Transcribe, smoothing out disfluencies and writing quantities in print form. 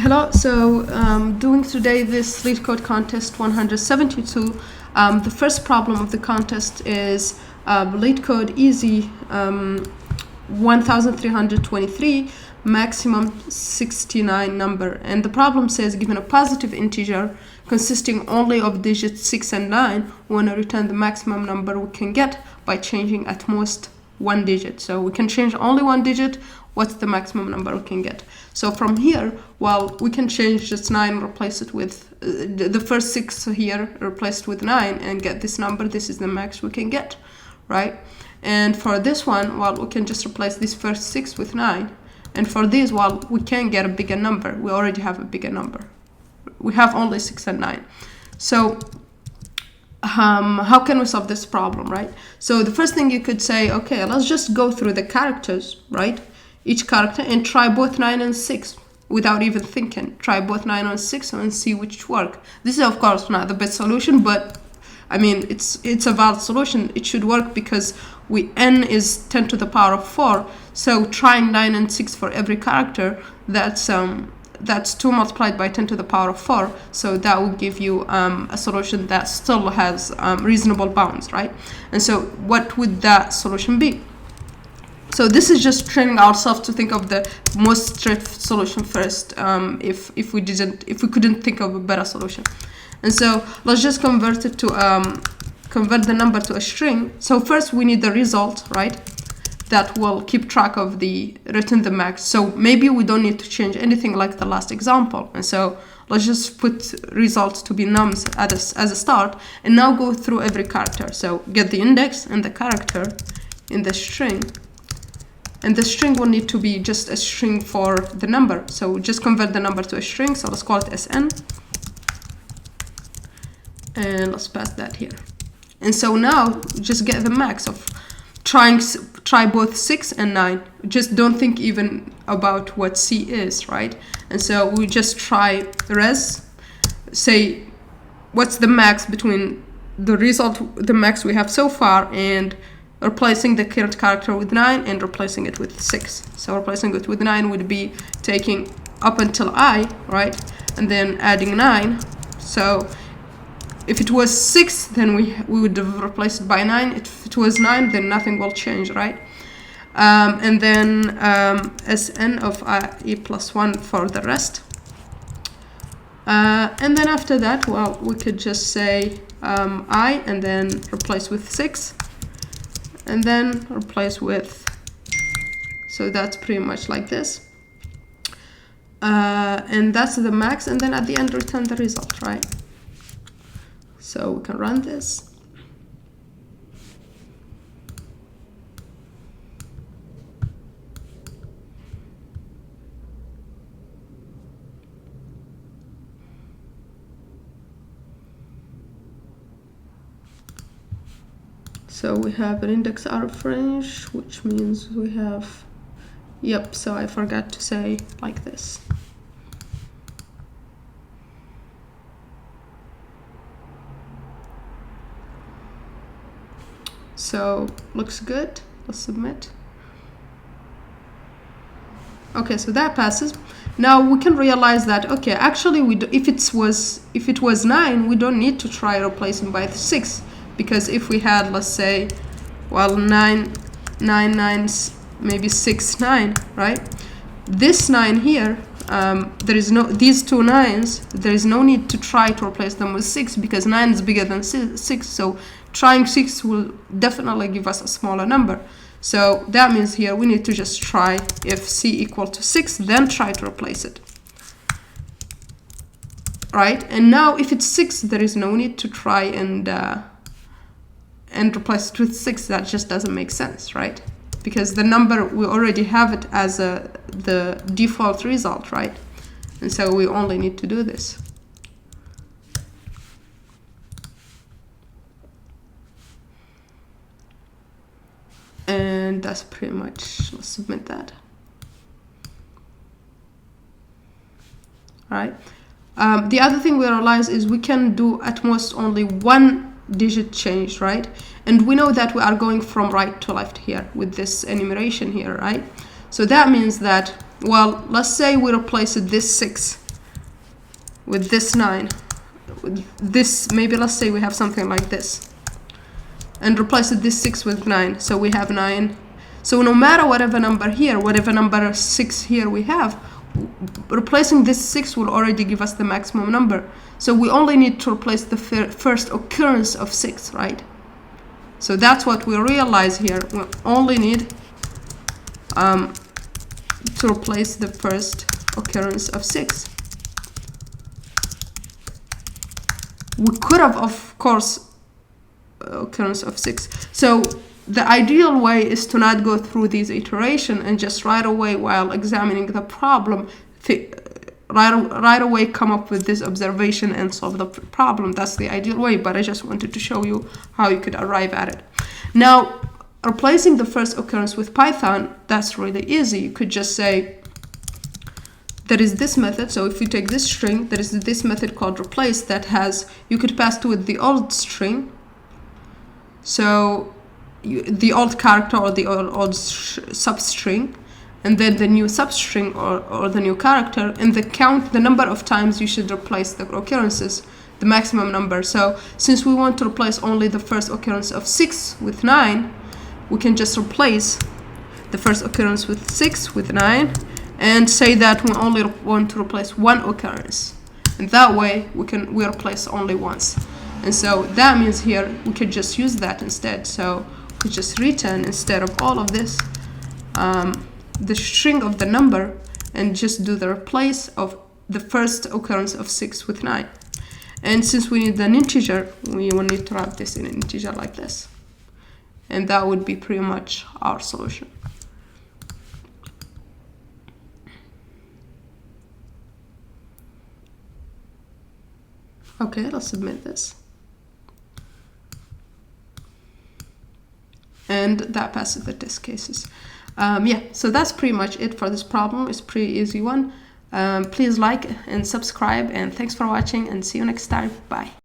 Hello, so doing today this Leetcode contest 172. The first problem of the contest is Leetcode easy 1323 maximum 69 number, and the problem says given a positive integer consisting only of digits 6 and 9, we want to return the maximum number we can get by changing at most one digit. So we can change only one digit. What's the maximum number we can get? So from here, well, we can change just 9, replace it with the first 6 here, replaced with 9, and get this number. This is the max we can get, right? And for this one, well, we can just replace this first 6 with 9. And for this, well, we can get a bigger number. We already have a bigger number. We have only 6 and 9. So how can we solve this problem, right? So the first thing you could say, okay, let's just go through the characters, right? Each character and try both 9 and 6 without even thinking. Try both 9 and 6 and see which work. This is of course not the best solution, but I mean it's a valid solution. It should work because n is 10 to the power of 4. So trying 9 and 6 for every character, that's 2 multiplied by 10 to the power of 4. So that will give you a solution that still has reasonable bounds, right? And so what would that solution be? So this is just training ourselves to think of the most strict solution first, if we couldn't think of a better solution. And so let's just convert it to convert the number to a string. So first we need the result, right? That will keep track of the return the max. So maybe we don't need to change anything like the last example. And so let's just put results to be nums as a start, and now go through every character. So get the index and the character in the string. And the string will need to be just a string for the number. So just convert the number to a string. So let's call it Sn. And let's pass that here. And so now just get the max of try both 6 and 9. Just don't think even about what C is, right? And so we just try res, say what's the max between the result, the max we have so far, and replacing the current character with 9 and replacing it with 6. So replacing it with 9 would be taking up until I, right? And then adding 9. So if it was 6, then we would have replaced it by 9. If it was 9, then nothing will change, right? And then Sn of I plus 1 for the rest. And then after that, well, we could just say I and then replace with 6. And then replace with, so that's pretty much like this. And that's the max, and then at the end return the result, right? So we can run this. So we have an index out of range, which means we have, yep, so I forgot to say like this. So looks good. Let's submit. Okay, so that passes. Now we can realize that, okay, actually if it was 9, we don't need to try replacing by 6. Because if we had, let's say, well, 9, maybe 6, 9, right? This 9 here, there is no, these two 9s, there is no need to try to replace them with 6 because 9 is bigger than 6. So trying 6 will definitely give us a smaller number. So that means here we need to just try if C equal to 6, then try to replace it. Right? And now if it's 6, there is no need to try and replace it with 6. That just doesn't make sense, right? Because the number, we already have it as the default result, right? And so we only need to do this. And that's pretty much, let's submit that. All right. The other thing we realize is we can do at most only one digit change, right? And we know that we are going from right to left here with this enumeration here, right? So that means that, well, let's say we replace this 6 with this 9, with this, maybe let's say we have something like this, and replace this 6 with 9, so we have 9. So no matter whatever number here, whatever number 6 here we have, replacing this 6 will already give us the maximum number. So we only need to replace the first occurrence of 6, right? So that's what we realize here. We only need to replace the first occurrence of 6. We could have, of course, occurrence of 6. So the ideal way is to not go through these iterations and just right away, while examining the problem, right away come up with this observation and solve the problem. That's the ideal way, but I just wanted to show you how you could arrive at it. Now, replacing the first occurrence with Python, that's really easy. You could just say, there is this method. So if you take this string, there is this method called replace that has, you could pass to it the old string. So the old character or the old substring, and then the new substring or the new character, and the number of times you should replace the occurrences, the maximum number. So since we want to replace only the first occurrence of 6 with 9, we can just replace the first occurrence with 6 with 9 and say that we only want to replace one occurrence, and that way we replace only once. And so that means here we could just use that instead. So we just return, instead of all of this, the string of the number, and just do the replace of the first occurrence of 6 with 9. And since we need an integer, we will need to wrap this in an integer like this. And that would be pretty much our solution. Okay, let's submit this. And that passes the test cases. Yeah, so that's pretty much it for this problem. It's a pretty easy one. Please like and subscribe, and thanks for watching, and see you next time. Bye.